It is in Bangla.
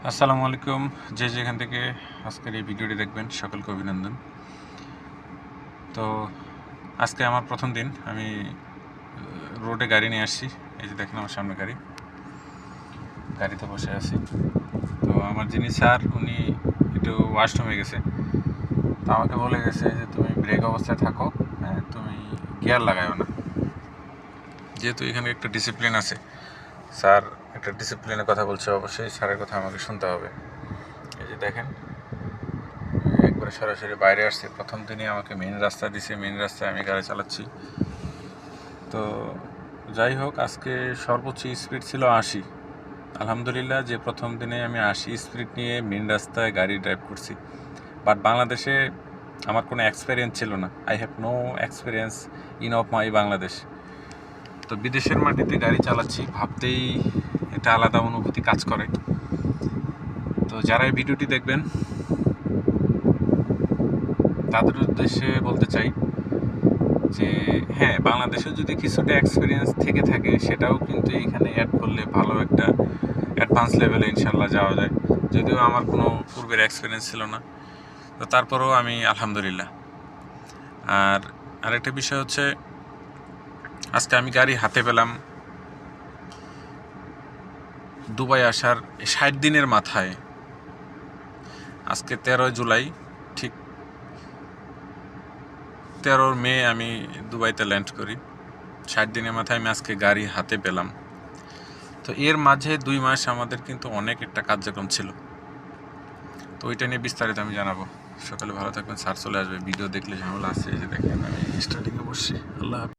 আসসালামু আলাইকুম। যে যেখান থেকে আজকের এই ভিডিওটি দেখবেন সকলকে অভিনন্দন। তো আজকে আমার প্রথম দিন, আমি রোডে গাড়ি নিয়ে আসছি। এই যে দেখেন আমার সামনে গাড়িতে বসে আছি। তো আমার যিনি স্যার, উনি একটু ওয়াশরুমে গেছে। তো আমাকে বলে গেছে যে তুমি ব্রেক অবস্থায় থাকো, হ্যাঁ, তুমি গিয়ার লাগাও না। যেহেতু এখানে একটা ডিসিপ্লিন আছে, স্যার একটা ডিসিপ্লিনের কথা বলছে, অবশ্যই স্যারের কথা আমাকে শুনতে হবে। এই যে দেখেন, একবারে সরাসরি বাইরে আসছে। প্রথম দিনে আমাকে মেন রাস্তা দিছে, মেন রাস্তায় আমি গাড়ি চালাচ্ছি। তো যাই হোক, আজকে সর্বোচ্চ স্পিড ছিল 80। আলহামদুলিল্লাহ যে প্রথম দিনে আমি 80 স্পিড নিয়ে মেন রাস্তায় গাড়ি ড্রাইভ করছি। বাট বাংলাদেশে আমার কোনো এক্সপিরিয়েন্স ছিল না। I have no experience in of my Bangladesh. তো বিদেশের মাটিতে গাড়ি চালাচ্ছি, ভাবতেই একটা আলাদা অনুভূতি কাজ করে। তো যারা এই ভিডিওটি দেখবেন তাদের উদ্দেশ্যে বলতে চাই যে হ্যাঁ, বাংলাদেশে যদি কিছুটা এক্সপিরিয়েন্স থেকে থাকে, সেটাও কিন্তু এইখানে অ্যাড করলে ভালো একটা অ্যাডভান্স লেভেলে ইনশাল্লাহ যাওয়া যায়। যদিও আমার কোনো পূর্বের এক্সপিরিয়েন্স ছিল না, তো তারপরেও আমি আলহামদুলিল্লাহ। আর আরেকটা বিষয় হচ্ছে, আজকে আমি গাড়ি হাতে পেলাম দুবাই আসার 60 দিনের মাথায়। আজকে 13 জুলাই, ঠিক 13 মে আমি দুবাইতে ল্যান্ড করি। 60 দিনের মাথায় আমি আজকে গাড়ি হাতে পেলাম। তো এর মাঝে 2 মাস আমাদের কিন্তু অনেক একটা কার্যক্রম ছিল। তো ওইটা নিয়ে বিস্তারিত আমি জানাবো। সকালে ভালো থাকবেন। স্যার চলে আসবে, ভিডিও দেখলে ঝামেলা আছে। এই যে দেখেন আমি স্টার্টিংয়ে বসছি। আল্লাহ হাফেজ।